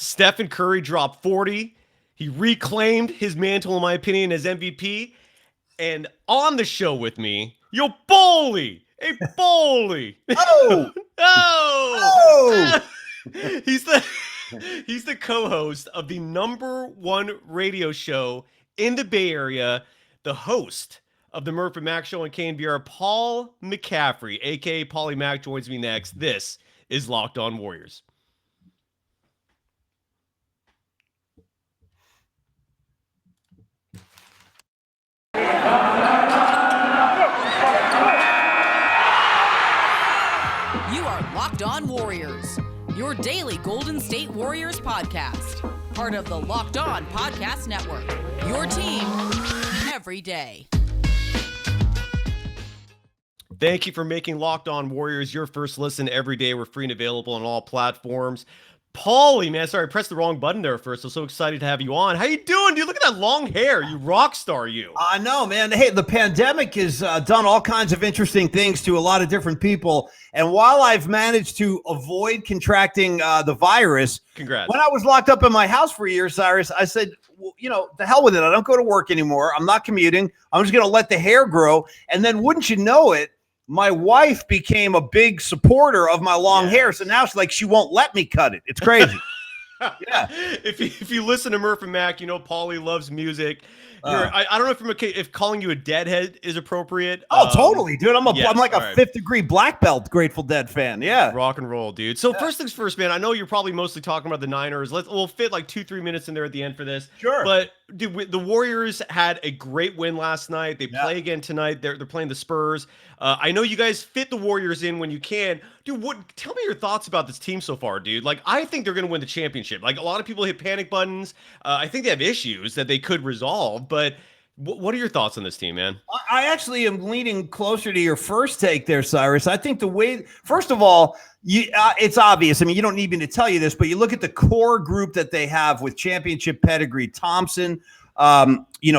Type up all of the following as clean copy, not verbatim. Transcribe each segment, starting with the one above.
Stephen Curry dropped 40. He reclaimed his mantle, in my opinion, as MVP. And on the show with me, yo, Boley! Hey, Boley! Oh! Oh! Oh! He's the he's the co-host of the #1 radio show in the Bay Area, the host of the Murph and Mac show on KNBR, Paul McCaffrey, aka Paulie Mac, joins me next. This is Locked On Warriors. You are Locked On Warriors, your daily Golden State Warriors podcast. Part of the Locked On Podcast Network, your team every day. Thank you for making Locked On Warriors your first listen every day. We're free and available on all platforms. Paulie, man, sorry, I pressed the wrong button there first. I'm so excited to have you on. How you doing, dude? Look at that long hair. You rock star, you. I know, man. Hey, the pandemic has done all kinds of interesting things to a lot of different people. And while I've managed to avoid contracting the virus, Congrats. When I was locked up in my house for years, Cyrus, I said, well, the hell with it. I don't go to work anymore. I'm not commuting. I'm just going to let the hair grow. And then wouldn't you know it, my wife became a big supporter of my long hair. So now it's like she won't let me cut it. It's crazy. Yeah. If you listen to Murph and Mac, you know Paulie loves music. I don't know if calling you a deadhead is appropriate. Totally, dude. I'm like a right. 5th degree black belt Grateful Dead fan. Yeah. Rock and roll, dude. So first things first, man. I know you're probably mostly talking about the Niners. We'll fit like 2-3 minutes in there at the end for this. Sure. But dude, the Warriors had a great win last night. They play again tonight. They're playing the Spurs. I know you guys fit the Warriors in when you can. Dude, tell me your thoughts about this team so far, dude. Like, I think they're going to win the championship. Like, a lot of people hit panic buttons. I think they have issues that they could resolve, but what are your thoughts on this team, man? I actually am leaning closer to your first take there, Cyrus. I think first of all, it's obvious. I mean, you don't need me to tell you this, but you look at the core group that they have with championship pedigree, Thompson,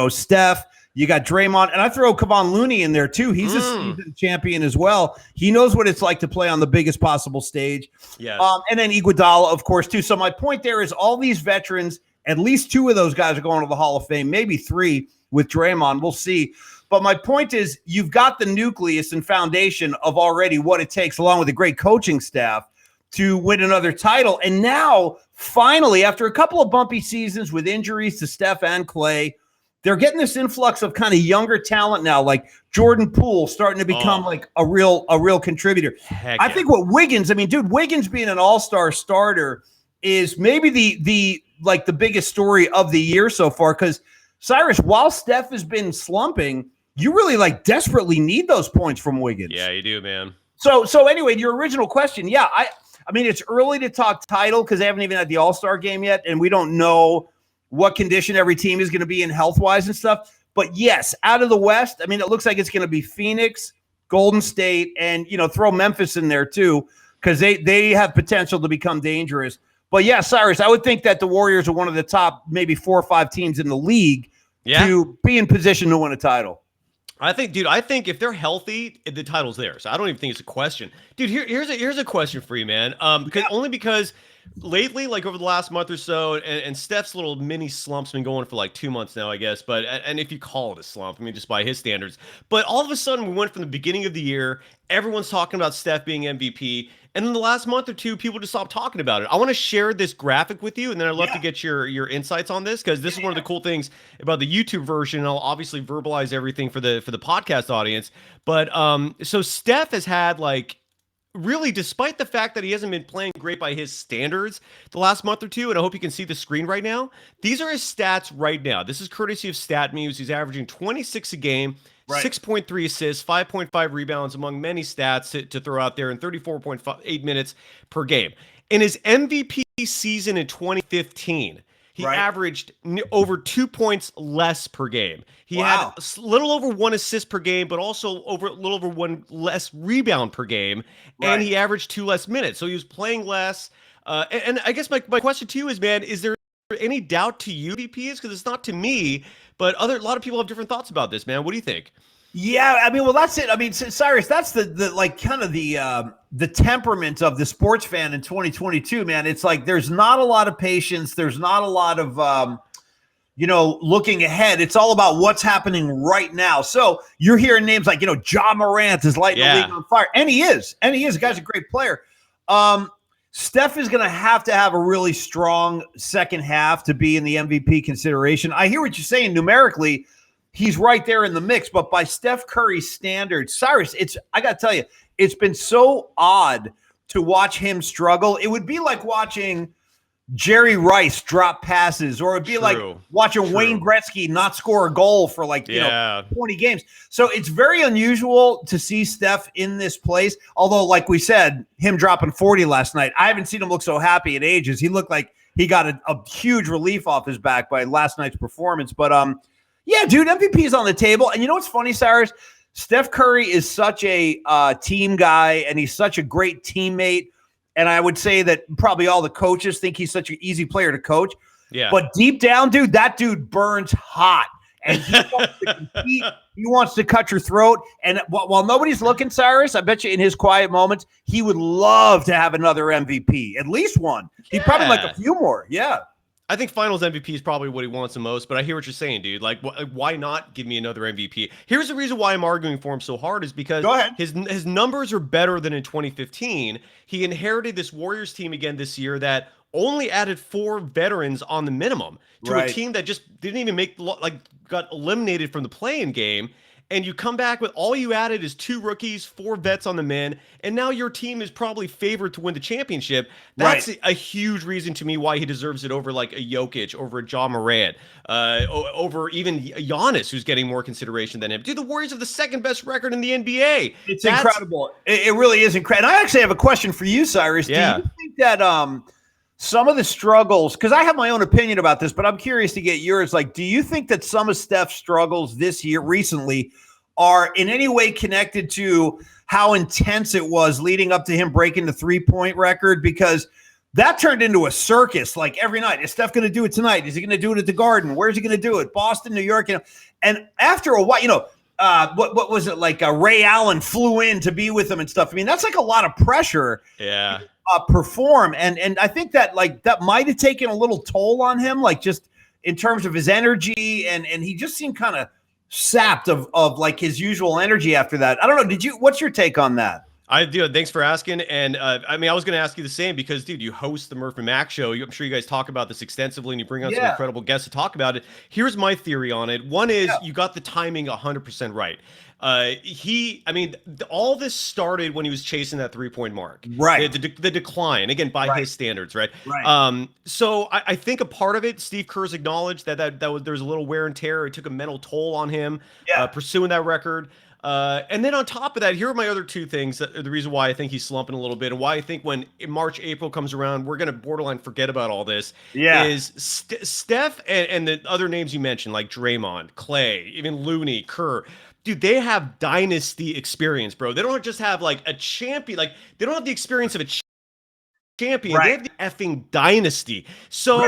Steph, you got Draymond, and I throw Kevon Looney in there too. He's a seasoned champion as well. He knows what it's like to play on the biggest possible stage. Yes. And then Iguodala, of course, too. So my point there is all these veterans, at least 2 of those guys are going to the Hall of Fame, maybe 3 with Draymond. We'll see. But my point is you've got the nucleus and foundation of already what it takes, along with a great coaching staff, to win another title. And now, finally, after a couple of bumpy seasons with injuries to Steph and Clay, they're getting this influx of kind of younger talent now, like Jordan Poole starting to become like a real contributor. I think Wiggins being an all-star starter is maybe the biggest story of the year so far, because Cyrus, while Steph has been slumping, you really desperately need those points from Wiggins. Yeah, you do, man. So anyway, your original question, I mean, it's early to talk title because they haven't even had the All-Star game yet, and we don't know what condition every team is going to be in health-wise and stuff. But yes, out of the West, I mean, it looks like it's going to be Phoenix, Golden State, and throw Memphis in there too, because they have potential to become dangerous. But yeah, Cyrus, I would think that the Warriors are one of the top maybe 4 or 5 teams in the league to be in position to win a title. I think if they're healthy, the title's theirs. I don't even think it's a question. Dude, here's a question for you, man. Because lately, like over the last month or so, and Steph's little mini slump's been going for like 2 months now, I guess. But and if you call it a slump, I mean, just by his standards. But all of a sudden, we went from the beginning of the year, everyone's talking about Steph being MVP. And then the last month or two, people just stopped talking about it. I want to share this graphic with you, and then I'd love to get your insights on this, because this is one of the cool things about the YouTube version. I'll obviously verbalize everything for the podcast audience. But so Steph has had really, despite the fact that he hasn't been playing great by his standards the last month or two, and I hope you can see the screen right now, these are his stats right now. This is courtesy of StatMuse. He's averaging 26 a game. Right. 6.3 assists, 5.5 rebounds, among many stats to throw out there, in 34.8 minutes per game. In his MVP season in 2015, he averaged over 2 points less per game. He had a little over 1 assist per game, but also a little over 1 less rebound per game, and he averaged 2 less minutes. So he was playing less. And I guess my question to you is, man, is there any doubt to you MVP is? Because it's not to me, but a lot of people have different thoughts about this, man. What do you think? Yeah, I mean, well, that's it. I mean, Cyrus, that's the like kind of the temperament of the sports fan in 2022, man. It's like there's not a lot of patience. There's not a lot of looking ahead. It's all about what's happening right now. So you're hearing names like, Ja Morant is lighting the league on fire. And he is. The guy's a great player. Steph is going to have a really strong second half to be in the MVP consideration. I hear what you're saying numerically. He's right there in the mix, but by Steph Curry's standards, Cyrus, I got to tell you, it's been so odd to watch him struggle. It would be like watching Jerry Rice drop passes, or it'd be like watching Wayne Gretzky not score a goal for 20 games. So it's very unusual to see Steph in this place. Although, like we said, him dropping 40 last night, I haven't seen him look so happy in ages. He looked like he got a huge relief off his back by last night's performance. But yeah, dude, MVP is on the table. And you know what's funny, Cyrus? Steph Curry is such a team guy, and he's such a great teammate. And I would say that probably all the coaches think he's such an easy player to coach. Yeah. But deep down, dude, that dude burns hot. And he wants to compete. He wants to cut your throat. And while nobody's looking, Cyrus, I bet you in his quiet moments, he would love to have another MVP, at least one. He'd probably like a few more. Yeah. I think Finals MVP is probably what he wants the most, but I hear what you're saying, dude. Like, why not give me another MVP? Here's the reason why I'm arguing for him so hard is because his numbers are better than in 2015. He inherited this Warriors team again this year that only added 4 veterans on the minimum to a team that just didn't even got eliminated from the play-in game. And you come back with all you added is 2 rookies, 4 vets on the men, and now your team is probably favored to win the championship. That's a huge reason to me why he deserves it over like a Jokic, over a Ja Morant, over even Giannis, who's getting more consideration than him. Dude, the Warriors have the 2nd best record in the NBA. It's incredible. It really is incredible. I actually have a question for you, Cyrus. Yeah. Do you think that some of the struggles, because I have my own opinion about this, but I'm curious to get yours. Like, do you think that some of Steph's struggles this year recently are in any way connected to how intense it was leading up to him breaking the 3-point record? Because that turned into a circus like every night. Is Steph going to do it tonight? Is he going to do it at the Garden? Where's he going to do it? Boston, New York. And after a while, what was it like? Ray Allen flew in to be with him and stuff. I mean, that's like a lot of pressure. Yeah. Perform. And I think that that might have taken a little toll on him, like just in terms of his energy. And he just seemed kind of sapped of like his usual energy after that. I don't know. What's your take on that? I do. Thanks for asking. And I was going to ask you the same because, dude, you host the Murph and Mac show. I'm sure you guys talk about this extensively and you bring on some incredible guests to talk about it. Here's my theory on it. One is you got the timing 100% right. All this started when he was chasing that 3-point mark, right? The decline again by his standards, right? So I think a part of it, Steve Kerr's acknowledged that there was a little wear and tear. It took a mental toll on him pursuing that record. And then on top of that, here are my other 2 things that are the reason why I think he's slumping a little bit and why I think when March, April comes around, we're going to borderline forget about all this. Is Steph and the other names you mentioned, like Draymond, Clay, even Looney, Kerr. Dude, they have dynasty experience, bro. They don't just have like a champion. Like they don't have the experience of a champion. They have the effing dynasty. So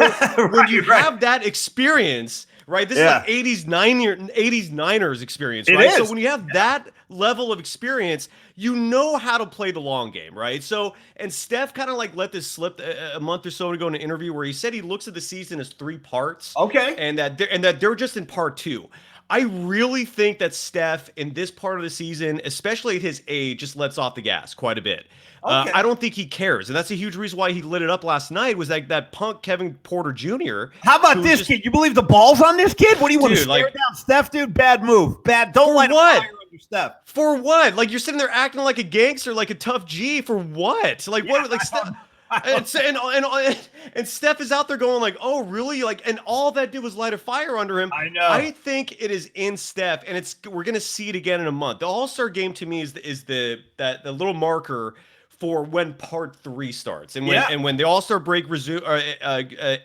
when you have that experience, right? This is like 80s Niners experience, right? So when you have that level of experience, you know how to play the long game, right? So, and Steph kind of like let this slip a month or so ago in an interview where he said he looks at the season as 3 parts. Okay. And that they're just in part 2. I really think that Steph in this part of the season, especially at his age, just lets off the gas quite a bit. Okay. I don't think he cares. And that's a huge reason why he lit it up last night was like that punk Kevin Porter Jr. How about this kid? You believe the balls on this kid? What do you want to stare down Steph, dude? Bad move. Bad. Don't let him fire under Steph. For what? Like you're sitting there acting like a gangster, like a tough G for what? Like what? Like Steph. And Steph is out there going like, oh, really? Like, and all that did was light a fire under him. I know. I think it is in Steph, and we're gonna see it again in a month. The All-Star game to me is the little marker for when part 3 starts, and when the All-Star break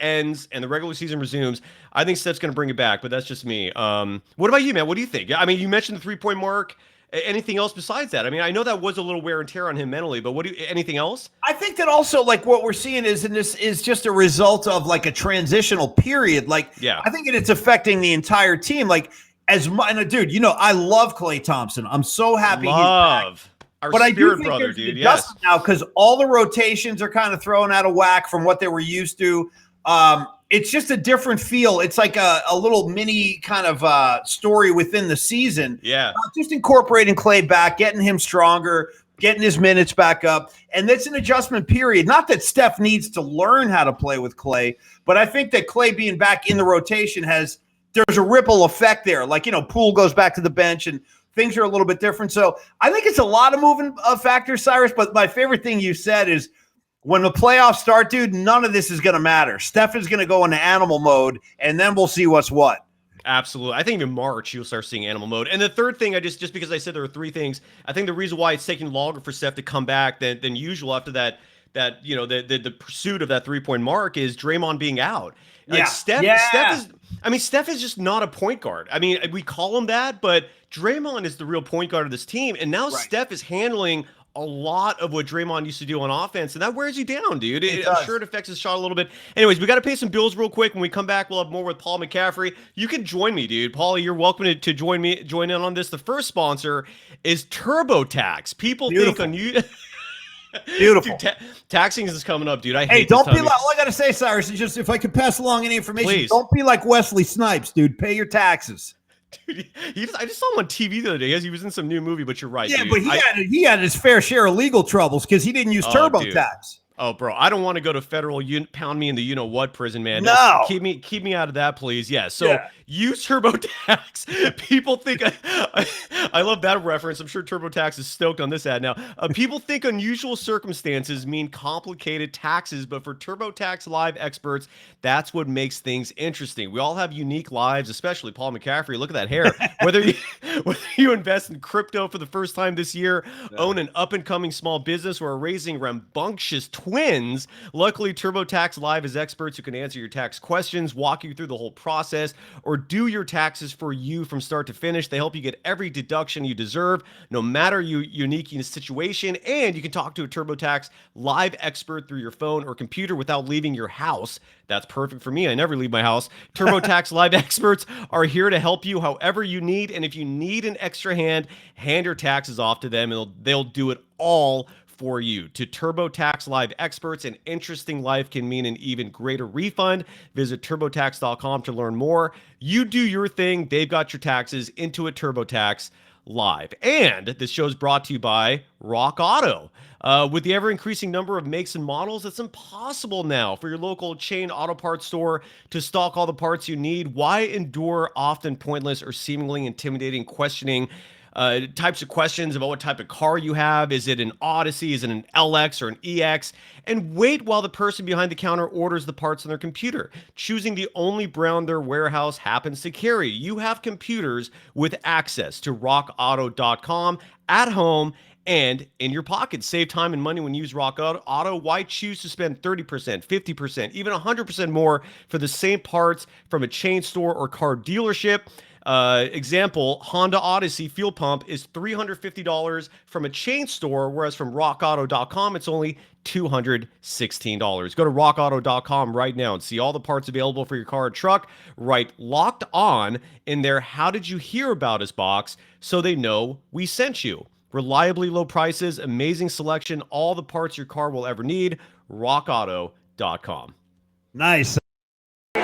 ends and the regular season resumes. I think Steph's gonna bring it back, but that's just me. What about you, man? What do you think? I mean, you mentioned the 3-point mark. Anything else besides that? I mean, I know that was a little wear and tear on him mentally, but anything else? I think that also like what we're seeing is just a result of like a transitional period. Like, I think it's affecting the entire team. Like as much, and dude, I love Klay Thompson. I'm so happy he's back. Our But I do spirit think brother, there's an dude. adjustment now because all the rotations are kind of thrown out of whack from what they were used to. It's just a different feel. It's like a little mini kind of story within the season. Yeah. Just incorporating Klay back, getting him stronger, getting his minutes back up. And that's an adjustment period. Not that Steph needs to learn how to play with Klay, but I think that Klay being back in the rotation there's a ripple effect there. Like, Poole goes back to the bench and things are a little bit different. So I think it's a lot of moving factors, Cyrus. But my favorite thing you said is when the playoffs start, dude, none of this is going to matter. Steph is going to go into animal mode, and then we'll see what's what. Absolutely. I think in March you'll start seeing animal mode. And the third thing, just because I said there were three things, I think the reason why it's taking longer for Steph to come back than usual after the pursuit of that 3-point mark is Draymond being out. Like Steph is just not a point guard. I mean, we call him that, but Draymond is the real point guard of this team. And now Steph is handling a lot of what Draymond used to do on offense, and that wears you down, dude. I'm sure it affects his shot a little bit. Anyways, we got to pay some bills real quick. When we come back, we'll have more with Paul McCaffrey. You can join me, dude. Paulie, you're welcome to join in on this. The first sponsor is TurboTax. People think on you. Beautiful. Dude, taxing is coming up, dude. Hey, don't be like, all I got to say, Cyrus, is just if I could pass along any information, Please. Don't be like Wesley Snipes, dude. Pay your taxes. Dude, I just saw him on TV the other day. He was in some new movie, but you're right. Yeah, dude. but he had his fair share of legal troubles because he didn't use TurboTax. Oh, bro, I don't want to go to federal pound me in the you-know-what prison, man. No. Keep me out of that, please. Yeah, so use TurboTax. People think I love that reference. I'm sure TurboTax is stoked on this ad now. People think unusual circumstances mean complicated taxes, but for TurboTax Live experts, that's what makes things interesting. We all have unique lives, especially Paul McCaffrey. Look at that hair. Whether you invest in crypto for the first time this year, own an up-and-coming small business, or are raising rambunctious twins, luckily TurboTax Live is experts who can answer your tax questions, walk you through the whole process, or do your taxes for you from start to finish. They help you get every deduction you deserve, no matter your unique situation, and you can talk to a TurboTax Live expert through your phone or computer without leaving your house. That's perfect for me. I never leave my house. TurboTax Live experts are here to help you however you need, and if you need an extra hand your taxes off to them, and they'll do it all for you. To TurboTax Live experts, an interesting life can mean an even greater refund. Visit TurboTax.com to learn more. You do your thing. They've got your taxes into a TurboTax Live. And this show is brought to you by Rock Auto. With the ever-increasing number of makes and models, it's impossible now for your local chain auto parts store to stock all the parts you need. Why endure often pointless or seemingly intimidating questioning types of questions about what type of car you have? Is it an Odyssey? Is it an LX or an EX? And wait while the person behind the counter orders the parts on their computer, choosing the only brand their warehouse happens to carry. You have computers with access to rockauto.com at home and in your pocket. Save time and money when you use Rock Auto. Why choose to spend 30%, 50%, even 100% more for the same parts from a chain store or car dealership? Example, Honda Odyssey fuel pump is $350 from a chain store, whereas from rockauto.com, it's only $216. Go to rockauto.com right now and see all the parts available for your car or truck. Write Locked On in their How Did You Hear About Us box so they know we sent you. Reliably low prices, amazing selection, all the parts your car will ever need. rockauto.com. Nice. You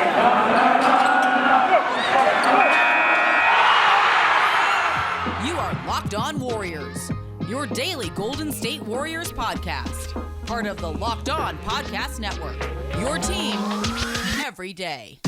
are Locked On Warriors, your daily Golden State Warriors podcast. Part of the Locked On Podcast Network, your team every day.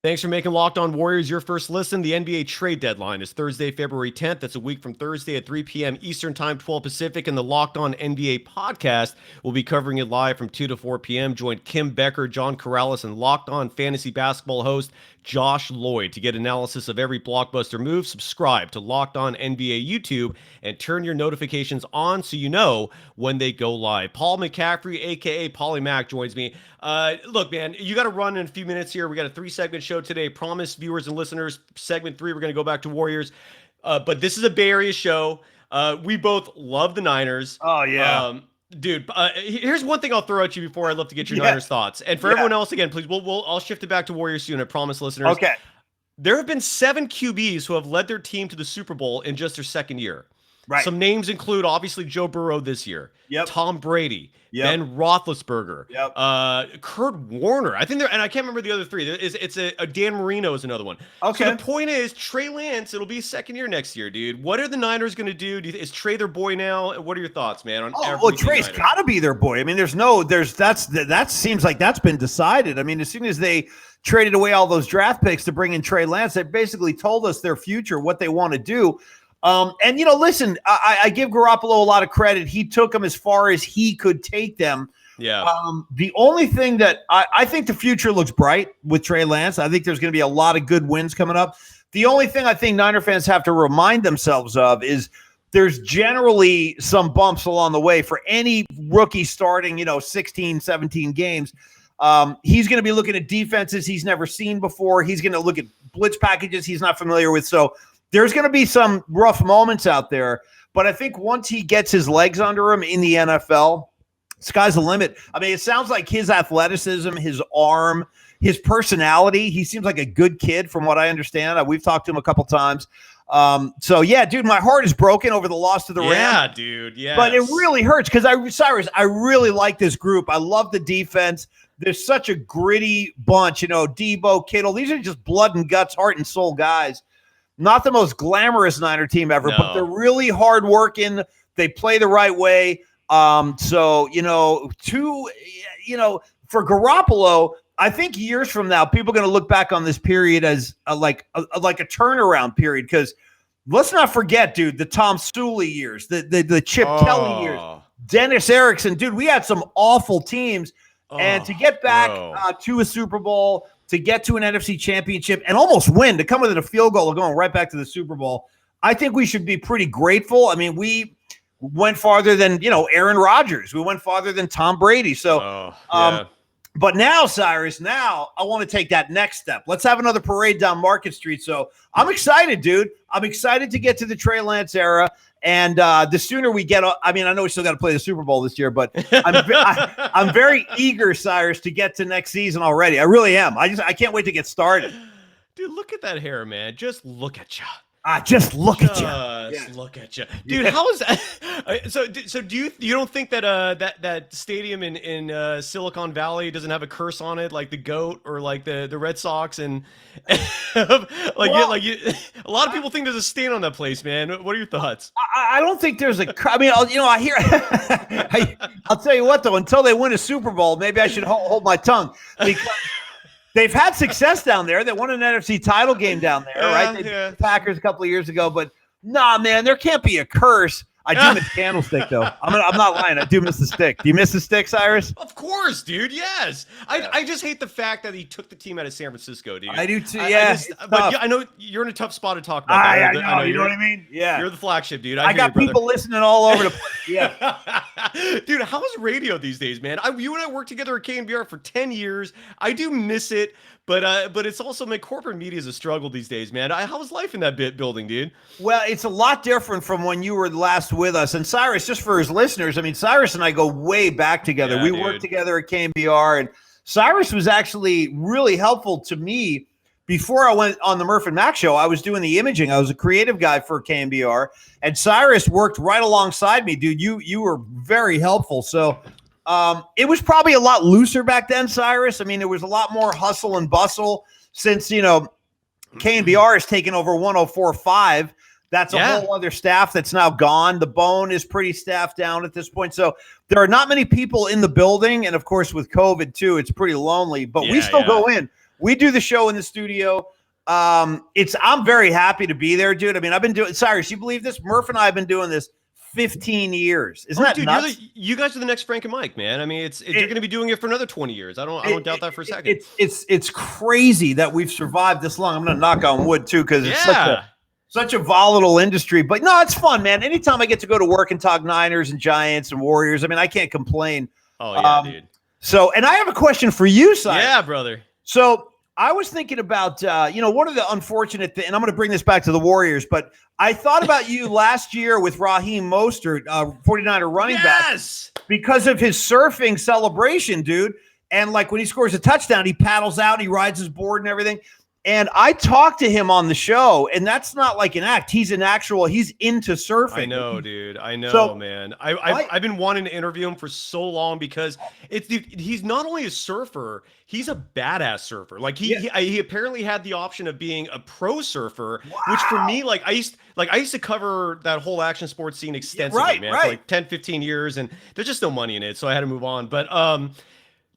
Thanks for making Locked On Warriors your first listen. The NBA trade deadline is Thursday, February 10th. That's a week from Thursday at 3 p.m. Eastern Time, 12 Pacific. And the Locked On NBA podcast will be covering it live from 2 to 4 p.m. Join Kim Becker, John Corrales, and Locked On Fantasy Basketball host Josh Lloyd to get analysis of every blockbuster move. Subscribe to Locked On NBA YouTube and turn your notifications on so you know when they go live. Paul McCaffrey, a.k.a. Paulie Mac, joins me. Look, man, you got to run in a few minutes here. We got a 3-segment show today. Promise viewers and listeners, segment 3, we're going to go back to Warriors. But this is a Bay Area show. We both love the Niners. Oh, yeah. Dude, here's one thing I'll throw at you before I love to get your Niners thoughts. And for everyone else, again, please, I'll shift it back to Warriors soon. I promise, listeners. Okay. There have been 7 QBs who have led their team to the Super Bowl in just their second year. Right. Some names include obviously Joe Burrow this year, Tom Brady, Ben Roethlisberger, Kurt Warner. I think and I can't remember the other 3. It's a Dan Marino is another one. Okay. So the point is, Trey Lance, it'll be his second year next year, dude. What are the Niners going to do? Is Trey their boy now? What are your thoughts, man? On Trey's got to be their boy. I mean, that seems like that's been decided. I mean, as soon as they traded away all those draft picks to bring in Trey Lance, they basically told us their future, what they want to do. And, listen, I give Garoppolo a lot of credit. He took them as far as he could take them. Yeah. The only thing that I think the future looks bright with Trey Lance. I think there's going to be a lot of good wins coming up. The only thing I think Niner fans have to remind themselves of is there's generally some bumps along the way for any rookie starting, 16, 17 games. He's going to be looking at defenses he's never seen before. He's going to look at blitz packages he's not familiar with. So there's going to be some rough moments out there, but I think once he gets his legs under him in the NFL, sky's the limit. I mean, it sounds like his athleticism, his arm, his personality, he seems like a good kid from what I understand. We've talked to him a couple times. So, yeah, dude, my heart is broken over the loss to the Rams. Yeah, dude, yeah. But it really hurts because, Cyrus, I really like this group. I love the defense. There's such a gritty bunch, Debo, Kittle. These are just blood and guts, heart and soul guys. Not the most glamorous Niner team ever, but they're really hardworking. They play the right way. So, for Garoppolo, I think years from now, people are going to look back on this period as a turnaround period. Because let's not forget, dude, the Tom Sewell years, the Chip Kelly years, Dennis Erickson. Dude, we had some awful teams. And to get back to a Super Bowl, to get to an NFC championship and almost win, to come within a field goal of going right back to the Super Bowl, I think we should be pretty grateful. I mean, we went farther than, Aaron Rodgers. We went farther than Tom Brady. So, but now, Cyrus, I want to take that next step. Let's have another parade down Market Street. So I'm excited, dude. I'm excited to get to the Trey Lance era. And the sooner we get, I know we still got to play the Super Bowl this year, but I'm very eager, Cyrus, to get to next season already. I really am. I can't wait to get started. Dude, look at that hair, man. Just look at you. Just look at you. Just look at you, dude. How is that? So do you don't think that that stadium in Silicon Valley doesn't have a curse on it, like the GOAT or like the Red Sox, and a lot of people think there's a stain on that place, man. What are your thoughts? I don't think there's I hear. I'll tell you what though. Until they win a Super Bowl, maybe I should hold my tongue because. They've had success down there. They won an NFC title game down there, right? They beat the Packers a couple of years ago, but nah, man, there can't be a curse. I do miss the candlestick, though. I'm not lying. I do miss the stick. Do you miss the stick, Cyrus? Of course, dude. Yes. I just hate the fact that he took the team out of San Francisco, dude. I do too. Yes. But I know you're in a tough spot to talk about that. I know. You know what I mean? Yeah. You're the flagship, dude. I got people listening all over the place. Yeah. Dude, how is radio these days, man? You and I worked together at KNBR for 10 years. I do miss it. But it's also, corporate media is a struggle these days, man. How was life in that building, dude? Well, it's a lot different from when you were last with us. And Cyrus, just for his listeners, Cyrus and I go way back together. Yeah, we worked together at KNBR, and Cyrus was actually really helpful to me. Before I went on the Murph and Mac show, I was doing the imaging. I was a creative guy for KNBR, and Cyrus worked right alongside me, dude. You were very helpful. So it was probably a lot looser back then, Cyrus. There was a lot more hustle and bustle since, KNBR has taken over 104.5. That's a whole other staff that's now gone. The Bone is pretty staffed down at this point. So there are not many people in the building. And, of course, with COVID, too, it's pretty lonely. But we still go in. We do the show in the studio. I'm very happy to be there, dude. I've been doing – Cyrus, you believe this? Murph and I have been doing this 15 years. Isn't that nuts? You guys are the next Frank and Mike, man. You're going to be doing it for another 20 years. I don't doubt that for a second. It's crazy that we've survived this long. I'm going to knock on wood too because it's such a volatile industry. But no, it's fun, man. Anytime I get to go to work and talk Niners and Giants and Warriors, I can't complain. Oh yeah, dude. So, and I have a question for you, Simon. Yeah, brother. So I was thinking about, one of the unfortunate things, and I'm going to bring this back to the Warriors, but I thought about you last year with Raheem Mostert, 49er running back, because of his surfing celebration, dude. And when he scores a touchdown, he paddles out, he rides his board and everything. And I talked to him on the show, and that's not like an act. He's into surfing. I know, dude. I know, So, man. I've been wanting to interview him for so long because he's not only a surfer, he's a badass surfer. Like he apparently had the option of being a pro surfer, which for me, like I used to cover that whole action sports scene extensively, man, for like 10, 15 years, and there's just no money in it, so I had to move on. But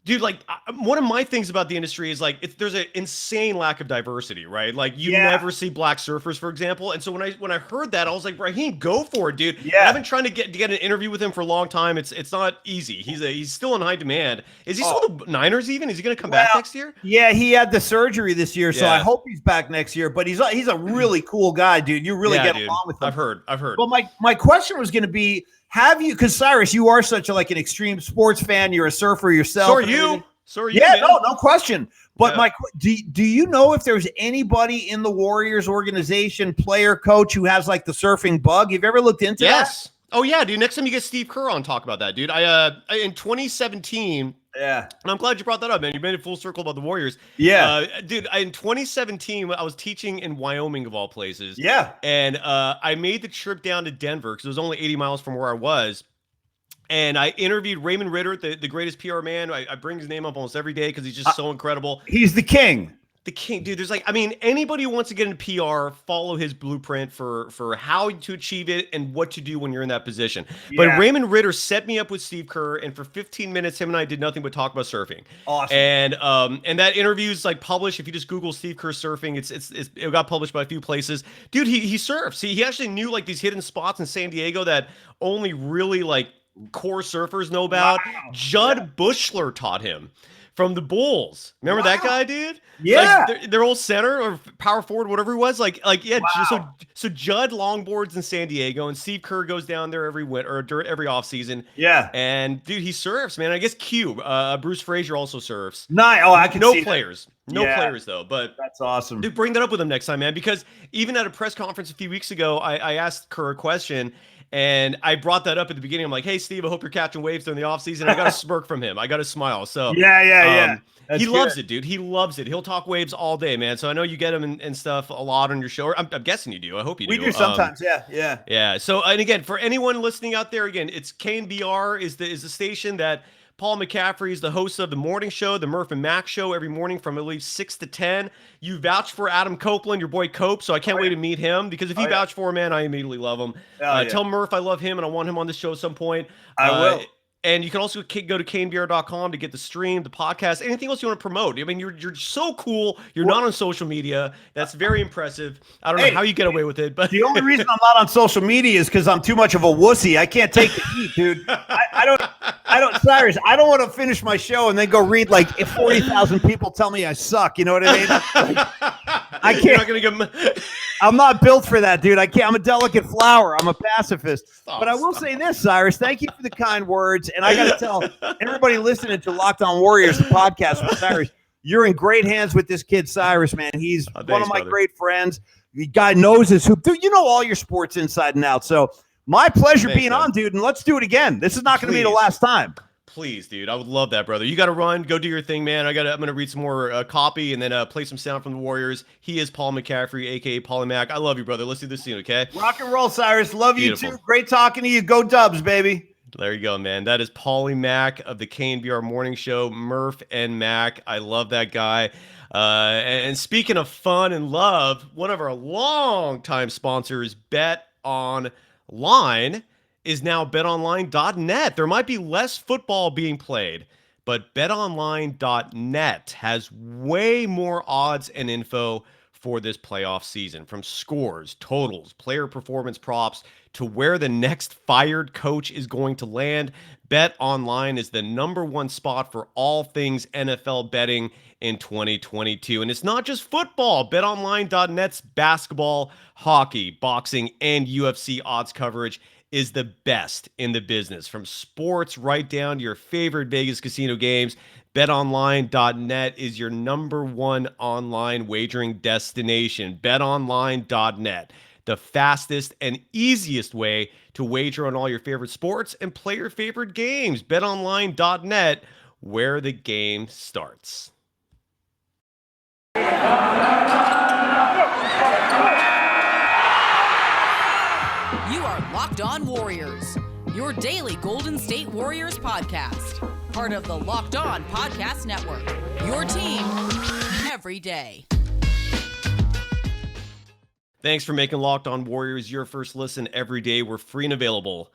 dude, like one of my things about the industry is like there's an insane lack of diversity, right? Like you never see black surfers, for example. And so when I heard that, I was like, Raheem, go for it, dude. Yeah. I've been trying to get an interview with him for a long time. It's not easy. He's still in high demand. Is he still the Niners even? Is he going to come back next year? Yeah, he had the surgery this year, so I hope he's back next year. But he's a really cool guy, dude. You really get along with him. I've heard. But my question was going to be, because Cyrus, you are such an extreme sports fan. You're a surfer yourself. So are you. So are you, yeah, man. no question. But do you know if there's anybody in the Warriors organization, player, coach, who has like the surfing bug? Have you ever looked into that? Yes. Oh yeah, dude. Next time you get Steve Kerr on, talk about that, dude. I in 2017. Yeah. And I'm glad you brought that up, man. You made it full circle about the Warriors. Yeah. Dude, in 2017, I was teaching in Wyoming, of all places. Yeah. And I made the trip down to Denver because it was only 80 miles from where I was. And I interviewed Raymond Ritter, the greatest PR man. I bring his name up almost every day because he's just so incredible. He's the king. The king, dude. There's anybody who wants to get into PR, follow his blueprint for how to achieve it and what to do when you're in that position. But Raymond Ritter set me up with Steve Kerr, and for 15 minutes, him and I did nothing but talk about surfing. Awesome. And that interview's published. If you just Google Steve Kerr surfing, it got published by a few places. Dude, he surfs. He actually knew these hidden spots in San Diego that only really core surfers know about. Wow. Judd Bushler taught him from the Bulls. Remember that guy, dude? Yeah. Their old center or power forward, whatever he was. Wow. So Judd longboards in San Diego, and Steve Kerr goes down there every winter or every offseason. Yeah. And dude, he surfs, man. I guess Cube, Bruce Frazier also surfs. I can see players. No players though, but that's awesome. Dude, bring that up with him next time, man. Because even at a press conference a few weeks ago, I asked Kerr a question. And I brought that up at the beginning. I'm like, hey, Steve, I hope you're catching waves during the offseason. I got a smirk from him. I got a smile. So yeah. He loves it, dude. He loves it. He'll talk waves all day, man. So I know you get him and stuff a lot on your show. I'm guessing you do. I hope you do. We do sometimes. Yeah. Yeah. So, and again, for anyone listening out there, again, it's KNBR is the station that Paul McCaffrey is the host of the morning show, the Murph and Mac show, every morning from at least 6 to 10. You vouch for Adam Copeland, your boy Cope, so I can't wait to meet him because if he vouch for him, man, I immediately love him. Tell Murph I love him and I want him on the show at some point. I will. And you can also go to knbr.com to get the stream, the podcast, anything else you want to promote. I mean, you're so cool. You're not on social media. That's very impressive. I don't know how you get away with it, but the only reason I'm not on social media is because I'm too much of a wussy. I can't take the heat, dude. I don't, Cyrus. I don't want to finish my show and then go read if 40,000 people tell me I suck. You know what I mean? I can't. You're not gonna give them. I'm not built for that, dude. I can't. I'm a delicate flower. I'm a pacifist. But I will say this, Cyrus. Thank you for the kind words. And I got to tell everybody listening to Locked On Warriors, the podcast with Cyrus, you're in great hands with this kid, Cyrus, man. He's one of my great friends. The guy knows his hoop. Dude, you know all your sports inside and out. So my pleasure being on, dude. And let's do it again. This is not going to be the last time. Please, dude. I would love that, brother. You got to run. Go do your thing, man. I'm going to read some more copy and then play some sound from the Warriors. He is Paul McCaffrey, a.k.a. Paulie Mac. I love you, brother. Let's do this soon, okay? Rock and roll, Cyrus. Love you, too. Great talking to you. Go Dubs, baby. There you go, man. That is Paulie Mac of the KNBR Morning Show, Murph and Mac. I love that guy. And speaking of fun and love, one of our longtime sponsors, Bet Online, is now betonline.net. There might be less football being played, but betonline.net has way more odds and info for this playoff season, from scores, totals, player performance props, to where the next fired coach is going to land. BetOnline is the #1 spot for all things NFL betting in 2022. And it's not just football. BetOnline.net's basketball, hockey, boxing, and UFC odds coverage is the best in the business. From sports right down to your favorite Vegas casino games, BetOnline.net is your #1 online wagering destination. BetOnline.net, the fastest and easiest way to wager on all your favorite sports and play your favorite games. BetOnline.net, where the game starts. You are Locked On Warriors, your daily Golden State Warriors podcast. Part of the Locked On Podcast Network, your team every day. Thanks for making Locked On Warriors your first listen every day. We're free and available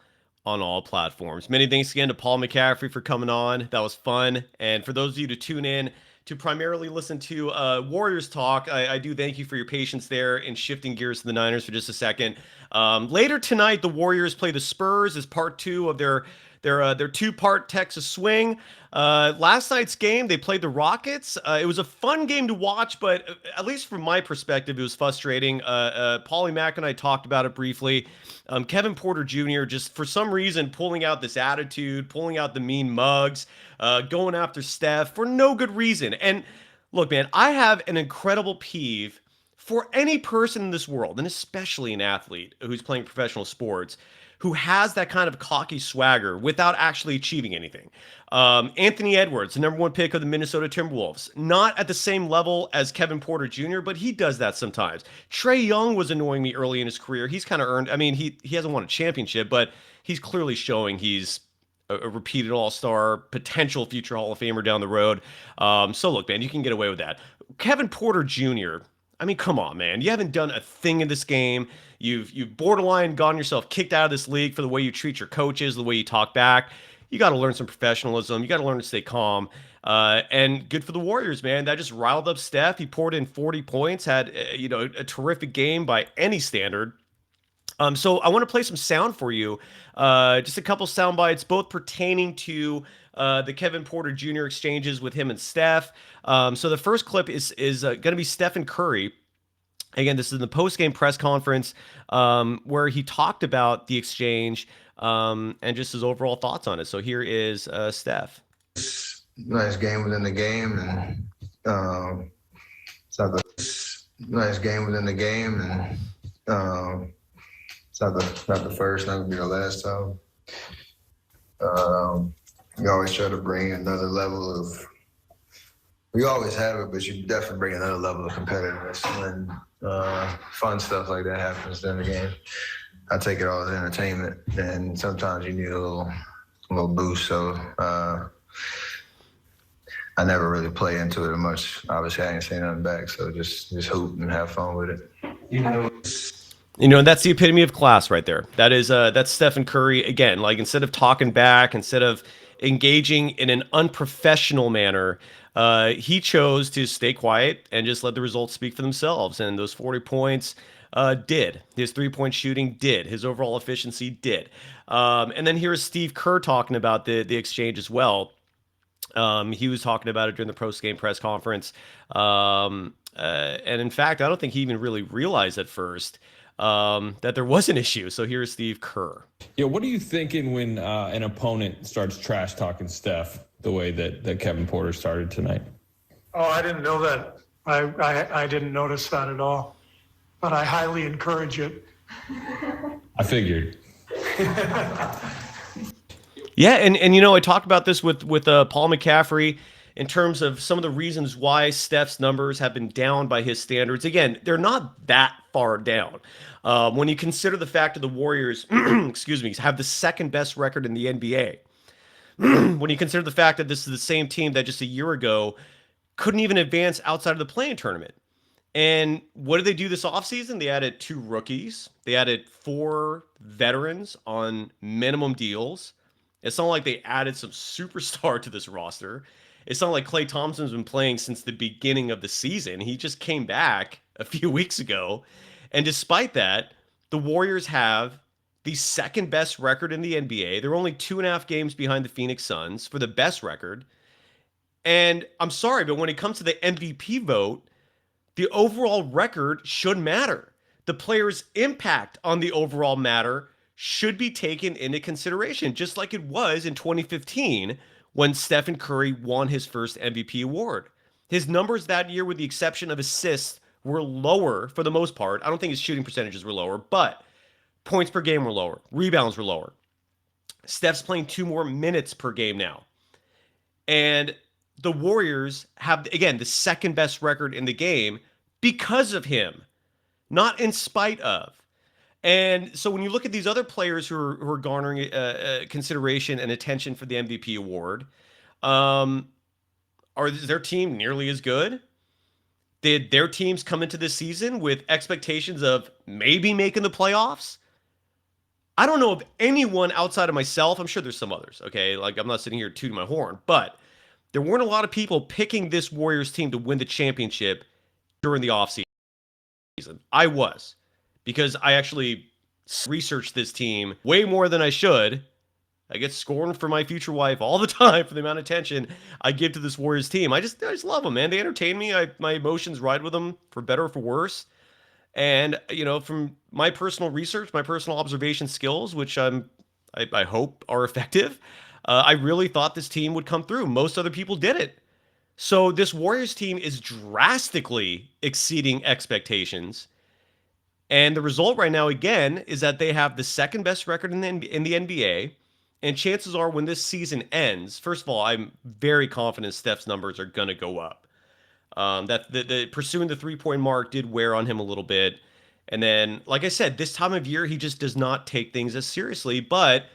on all platforms. Many thanks again to Paul McCaffrey for coming on. That was fun. And for those of you to tune in to primarily listen to Warriors talk, I do thank you for your patience there in shifting gears to the Niners for just a second. Later tonight, the Warriors play the Spurs as part 2 of their 2-part Texas swing. Last night's game, they played the Rockets. It was a fun game to watch, but at least from my perspective, it was frustrating. Paulie Mack and I talked about it briefly. Kevin Porter Jr. just for some reason pulling out this attitude, pulling out the mean mugs, going after Steph for no good reason. And look, man, I have an incredible peeve for any person in this world, and especially an athlete who's playing professional sports, who has that kind of cocky swagger without actually achieving anything. Anthony Edwards, the number 1 pick of the Minnesota Timberwolves, not at the same level as Kevin Porter Jr., but he does that sometimes. Trae Young was annoying me early in his career. He's kind of earned, I mean, he hasn't won a championship, but he's clearly showing he's a repeated all-star, potential future Hall of Famer down the road. So look, man, you can get away with that. Kevin Porter Jr., I mean, come on, man. You haven't done a thing in this game. You've borderline gotten yourself kicked out of this league for the way you treat your coaches, the way you talk back. You got to learn some professionalism. You got to learn to stay calm. And good for the Warriors, man. That just riled up Steph. He poured in 40 points, had a terrific game by any standard. So I want to play some sound for you. Just a couple sound bites, both pertaining to the Kevin Porter Jr. exchanges with him and Steph. So the first clip is going to be Stephen Curry. Again, this is in the post-game press conference where he talked about the exchange and just his overall thoughts on it. So here is Steph. Nice game within the game, and it's not the nice game within the game, and it's not the first, not gonna be the last time. You always try to bring another level of. We always have it, but you definitely bring another level of competitiveness when fun stuff like that happens during the game. I take it all as entertainment, and sometimes you need a little boost. So I never really play into it much. Obviously, I ain't saying nothing back, so just hoop and have fun with it. And that's the epitome of class right there. That's Stephen Curry again. Like, instead of talking back, instead of engaging in an unprofessional manner, he chose to stay quiet and just let the results speak for themselves. And those 40 points did. His 3-point shooting did. His overall efficiency did. And then here's Steve Kerr talking about the exchange as well. He was talking about it during the post-game press conference. And in fact, I don't think he even really realized at first that there was an issue. So here's Steve Kerr. Yeah, what are you thinking when an opponent starts trash talking Steph the way that Kevin Porter started tonight? Oh, I didn't know that. I didn't notice that at all. But I highly encourage it. I figured. Yeah, and I talked about this with Paul McCaffrey in terms of some of the reasons why Steph's numbers have been down by his standards. Again, they're not that far down. When you consider the fact that the Warriors, excuse me, have the second best record in the NBA. When you consider the fact that this is the same team that just a year ago couldn't even advance outside of the play-in tournament. And what did they do this offseason? They added 2 rookies. They added 4 veterans on minimum deals. It's not like they added some superstar to this roster. It's not like Klay Thompson's been playing since the beginning of the season. He just came back a few weeks ago. And despite that, the Warriors have the second best record in the NBA. They're only 2.5 games behind the Phoenix Suns for the best record. And I'm sorry, but when it comes to the MVP vote, the overall record should matter. The player's impact on the overall matter should be taken into consideration, just like it was in 2015 when Stephen Curry won his first MVP award. His numbers that year, with the exception of assists, were lower for the most part. I don't think his shooting percentages were lower, but points per game were lower. Rebounds were lower. Steph's playing 2 more minutes per game now. And the Warriors have, again, the second best record in the game because of him, not in spite of. And so when you look at these other players who are garnering consideration and attention for the MVP award, is their team nearly as good? Did their teams come into this season with expectations of maybe making the playoffs? I don't know of anyone outside of myself. I'm sure there's some others, okay? Like, I'm not sitting here tooting my horn, but there weren't a lot of people picking this Warriors team to win the championship during the offseason. I was, because I actually researched this team way more than I should. I get scorned for my future wife all the time for the amount of attention I give to this Warriors team. I just love them, man. They entertain me. My emotions ride with them, for better or for worse. And, from my personal research, my personal observation skills, which I hope are effective, I really thought this team would come through. Most other people did it. So this Warriors team is drastically exceeding expectations. And the result right now, again, is that they have the second best record in the NBA. And chances are when this season ends, first of all, I'm very confident Steph's numbers are going to go up. That the pursuing the 3-point mark did wear on him a little bit. And then, like I said, this time of year, he just does not take things as seriously. But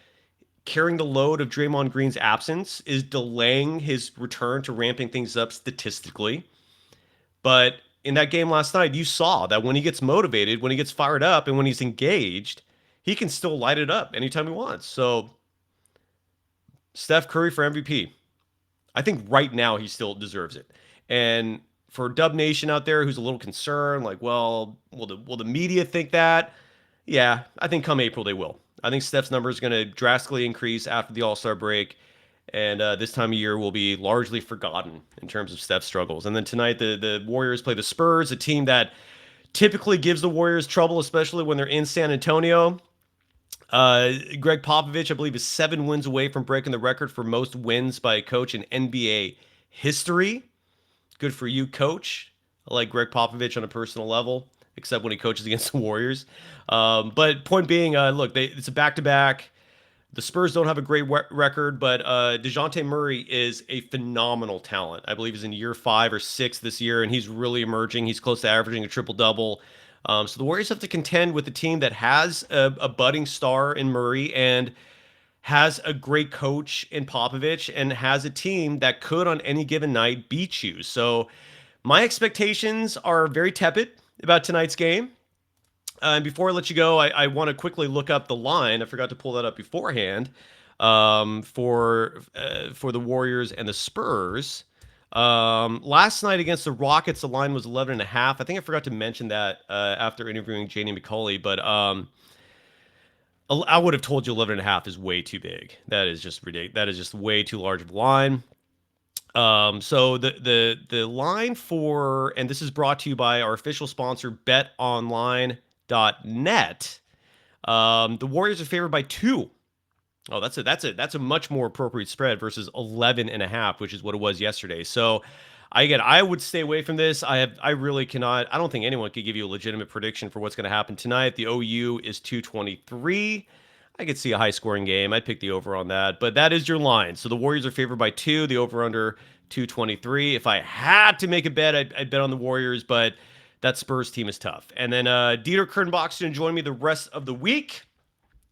carrying the load of Draymond Green's absence is delaying his return to ramping things up statistically. But in that game last night, you saw that when he gets motivated, when he gets fired up, and when he's engaged, he can still light it up anytime he wants. So Steph Curry for MVP. I think right now he still deserves it. And for Dub Nation out there who's a little concerned, like, well, will the media think that? Yeah, I think come April they will. I think Steph's number is going to drastically increase after the All-Star break, and this time of year will be largely forgotten in terms of Steph's struggles. And then tonight the Warriors play the Spurs, a team that typically gives the Warriors trouble, especially when they're in San Antonio. Greg Popovich, I believe, is 7 wins away from breaking the record for most wins by a coach in NBA history. Good for you, coach. I like Greg Popovich on a personal level, except when he coaches against the Warriors. But point being, look, it's a back-to-back. The Spurs don't have a great record, but DeJounte Murray is a phenomenal talent. I believe he's in year 5 or 6 this year, and he's really emerging. He's close to averaging a triple-double. So the Warriors have to contend with a team that has a budding star in Murray and has a great coach in Popovich and has a team that could on any given night beat you. So my expectations are very tepid about tonight's game. And before I let you go, I want to quickly look up the line. I forgot to pull that up beforehand for the Warriors and the Spurs. Last night against the Rockets, the line was 11.5. I think I forgot to mention that after interviewing Janie McCauley, but I would have told you 11.5 is way too big. That is just ridiculous. That is just way too large of a line. So the line for, and this is brought to you by our official sponsor, betonline.net. The Warriors are favored by 2. Oh, that's a much more appropriate spread versus 11.5, which is what it was yesterday. So I would stay away from this. I really cannot. I don't think anyone could give you a legitimate prediction for what's going to happen tonight. The OU is 223. I could see a high-scoring game. I'd pick the over on that, but that is your line. So the Warriors are favored by 2. The over/under 223. If I had to make a bet, I'd bet on the Warriors, but that Spurs team is tough. And then Dieter Kernbach's going to join me the rest of the week.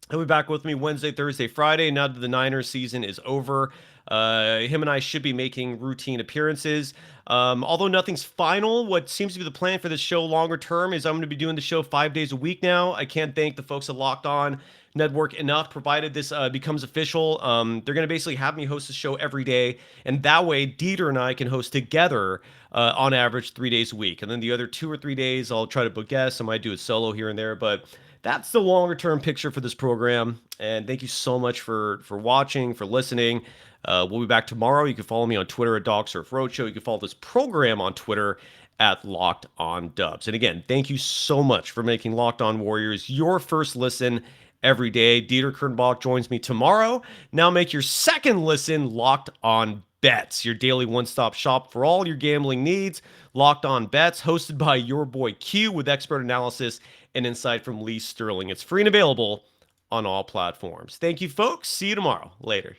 He'll be back with me Wednesday, Thursday, Friday. Now that the Niners season is over, him and I should be making routine appearances. Although nothing's final, what seems to be the plan for this show longer term is I'm going to be doing the show 5 days a week now. I can't thank the folks at Locked On Network enough, provided this becomes official. They're going to basically have me host the show every day, and that way Dieter and I can host together on average 3 days a week. And then the other 2 or 3 days, I'll try to book guests. I might do it solo here and there, but that's the longer term picture for this program. And thank you so much for watching, for listening. We'll be back tomorrow. You can follow me on Twitter at DogSurfRoadshow. You can follow this program on Twitter at Locked On Dubs. And again, thank you so much for making Locked On Warriors your first listen every day. Dieter Kernbach joins me tomorrow. Now make your second listen Locked On Bets, your daily one-stop shop for all your gambling needs. Locked On Bets, hosted by your boy Q, with expert analysis and insight from Lee Sterling. It's free and available on all platforms. Thank you, folks. See you tomorrow. Later.